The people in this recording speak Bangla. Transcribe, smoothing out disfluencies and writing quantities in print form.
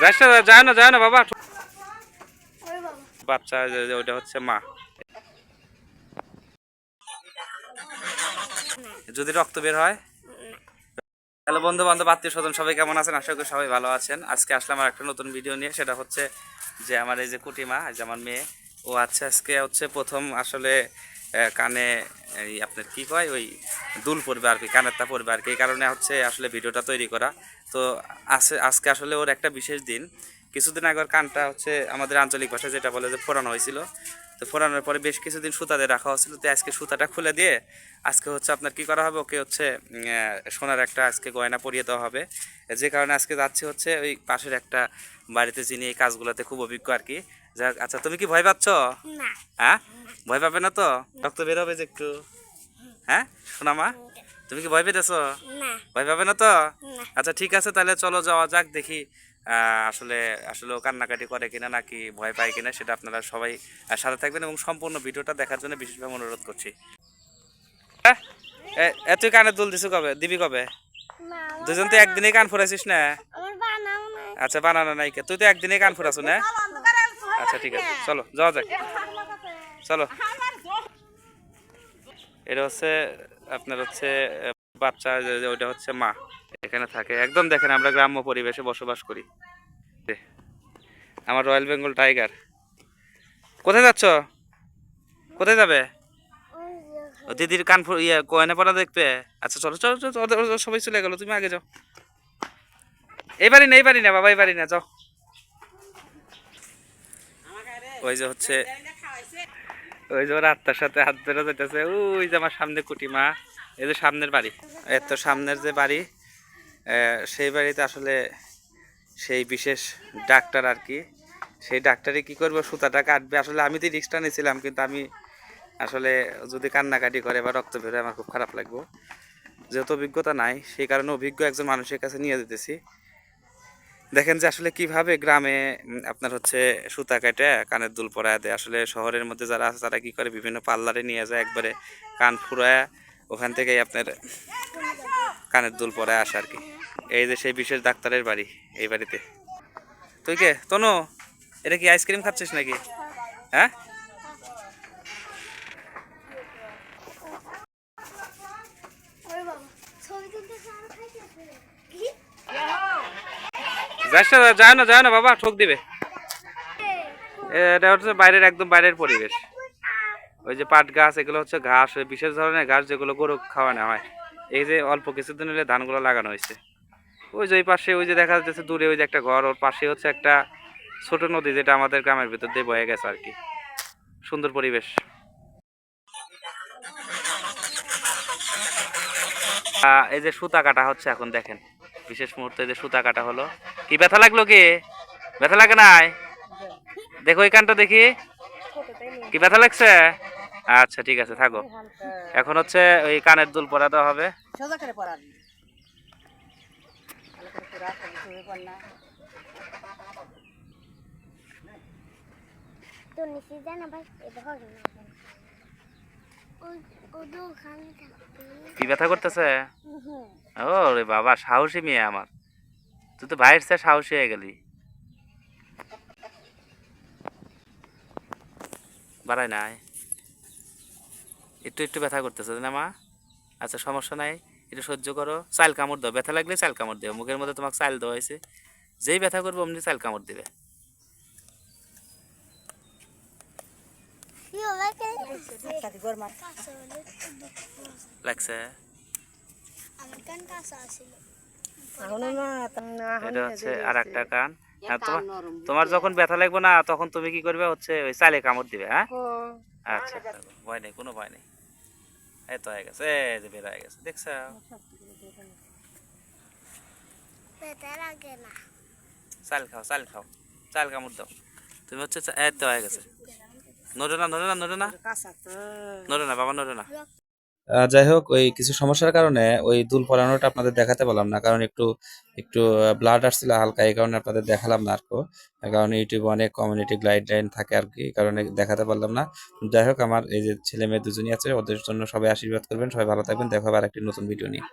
যাস না, যায় না বাবা। বাচ্চা ওইটা হচ্ছে মা। যদি রক্ত বের হয়। হ্যালো বন্ধু বান্ধব আত্মীয় স্বজন সবাই কেমন আছেন? আশা করি সবাই ভালো আছেন। আজকে আসলাম আর একটা নতুন ভিডিও নিয়ে। সেটা হচ্ছে যে আমার এই যে কুটিমা, যে আমার মেয়ে, ও আজকে হচ্ছে প্রথম আসলে কানে এই আপনার কি কয় ওই দুল পড়বে আর কি, কানের তা পড়বে আর কি। এই কারণে হচ্ছে আসলে ভিডিওটা তৈরি করা। তো আজকে আসলে ওর একটা বিশেষ দিন। কিছুদিন আগে ওর কানটা হচ্ছে আমাদের আঞ্চলিক ভাষায় যেটা বলে যে ফোড়ানো হয়েছিল। তো ফোড়ানোর পরে বেশ কিছুদিন সুতা দিয়ে রাখা হয়েছিল। তো আজকে সুতাটা খুলে দিয়ে আজকে হচ্ছে আপনার কি করা হবে, ওকে হচ্ছে সোনার একটা আজকে গয়না পরিয়ে দেওয়া হবে। যে কারণে আজকে যাচ্ছি হচ্ছে ওই পাশের একটা বাড়িতে, যিনি এই কাজগুলোতে খুব অভিজ্ঞ আর কি। যাক, আচ্ছা তুমি কি ভয় পাচ্ছ? হ্যাঁ, ভয় পাবে না তো? রক্ত বের হবে যে একটু। হ্যাঁ শোনা মা, তুমি কি ভয় পেতেছো? ভয় পাবে না তো? আচ্ছা ঠিক আছে, তাহলে চলো যাওয়া যাক, দেখি আসলে আসলে ও কান্নাকাটি করে কিনা নাকি ভয় পায় কিনা, সেটা আপনারা সবাই সাথে থাকবেন এবং সম্পূর্ণ ভিডিওটা দেখার জন্য বিশেষভাবে অনুরোধ করছি। হ্যাঁ, তুই কানের দুল দিছো কবে, দিবি কবে? দুজন তো একদিনেই কান ফুরাইছিস না? আচ্ছা বানানো নাই কে, তুই তো একদিনেই কান ফুরাছো না? আচ্ছা ঠিক আছে, চলো যাওয়া যাক, চলো। এটা হচ্ছে আপনার হচ্ছে বাচ্চা, ওইটা হচ্ছে মা। এখানে থাকে একদম, দেখেন আমরা গ্রাম্য পরিবেশে বসবাস করি। আমার রয়্যাল বেঙ্গল টাইগার। কোথায় যাচ্ছ? কোথায় যাবে? ও দিদির কান ইয়ে গয়না পরা দেখবে। আচ্ছা চলো চলো চলো, ওদের সবাই চলে গেল, তুমি আগে যাও। এই বাড়ি না বাবা, এই বাড়ি না, যাও। ওই যে হচ্ছে ওই যে ওর আত্মার সাথে হাত ধরে যেতেছে, ওই যে আমার সামনে কুটিমা। এই যে সামনের বাড়ি, এত সামনের যে বাড়ি, সেই বাড়িতে আসলে সেই বিশেষ ডাক্তার আর কি। সেই ডাক্তারে কি করবো, সুতাটা কাটবে। আসলে আমি তো রিক্সটা নিয়েছিলাম, কিন্তু আমি আসলে যদি কান্নাকাটি করে বা রক্ত বেরোয় আমার খুব খারাপ লাগবে। যেহেতু অভিজ্ঞতা নাই, সেই কারণে অভিজ্ঞ একজন মানুষের কাছে নিয়ে যেতেছি। দেখেন যে আসলে কিভাবে গ্রামে আপনার হচ্ছে সুতা কেটে কানের দুল পরায় দেয়। আসলে শহরের মধ্যে যারা আছে তারা কি করে, বিভিন্ন পার্লারে নিয়ে যায়, একবারে কান ফুরায় ওখান থেকেই আপনার কানের দুল পরায় আসে আর কি। এই যে সেই বিশেষ ডাক্তারের বাড়ি, এই বাড়িতে। তুই কে তনু, এটা কি আইসক্রিম খাচ্ছিস নাকি? হ্যাঁ, যায় না বাবা, ঠক দিবে। এটা হচ্ছে বাইরের, একদম বাইরের পরিবেশ। ওই যে পাট গাছ, এগুলো হচ্ছে ঘাস, বিশেষ ধরনের ঘাস যেগুলো গরু খাওয়ানো হয়। এই যে অল্প কিছুদিন হলে ধানগুলো লাগানো হয়েছে। ওই যে ওই পাশে ওই যে দেখা যাচ্ছে দূরে ওই যে একটা ঘর, ওর পাশে হচ্ছে একটা ছোট নদী, যেটা আমাদের গ্রামের ভিতর দিয়ে বয়ে গেছে আর কি। সুন্দর পরিবেশ। এই যে সুতা কাটা হচ্ছে এখন, দেখেন বিশেষ মুহূর্তে যে সুতা কাটা হলো। কি ব্যথা লাগলো? কি ব্যথা লাগে নাই? দেখো এই কানটা দেখি, কি ব্যথা লাগছে? আচ্ছা ঠিক আছে, থাকো। এখন হচ্ছে ওই কানের দুল পরা দেওয়া হবে। কি ব্যথা করতেছে? ও রে বাবা, সাহসী মেয়ে আমার। তুই তো ভাইয়ের চেয়ে সাহসী হয়ে গেলি। বাড়াই নাই, একটু একটু ব্যথা করতেছে না মা? আচ্ছা সমস্যা নাই, একটু সহ্য করো। চাল কামড় দাও, ব্যথা লাগলে চাল কামড় দেবে। মুখের মধ্যে তোমাকে চাল দেওয়া হয়েছে, যেই ব্যথা করবে অমনি চাল কামড় দিবে। লাগছে? এটা হচ্ছে আর একটা কান। হ্যাঁ, তোমার যখন ব্যথা লাগবে না, তখন তুমি কি করবে, হচ্ছে ওই চালে কামড় দিবে। হ্যাঁ আচ্ছা, ভয় নেই, কোনো ভয় নেই। এই তো হয়ে গেছে, এই যে বের হয়ে গেছে, দেখছো? চাল খাও, চাল খাও, চাল কামড় দাও। তুমি হচ্ছে এই তো হয়ে গেছে। নড়ে না, নড়ে না, নড়ে না, নড়ে না বাবা, নড়ে না। যাই হোক, ওই কিছু সমস্যার কারণে ওই দুল পরানোটা আপনাদের দেখাতে পারলাম না, কারণ একটু একটু ব্লাড আসছিল হালকা, এই কারণে আপনাদের দেখালাম না আর কি। কারণ ইউটিউবে অনেক কমিউনিটি গাইডলাইন থাকে আর কি, এই কারণে দেখাতে পারলাম না। যাই হোক, আমার এই যে ছেলে মেয়ে দুজনই আছে, ওদের জন্য সবাই আশীর্বাদ করবেন, সবাই ভালো থাকবেন। দেখা হবে আর একটি নতুন ভিডিও নিয়ে।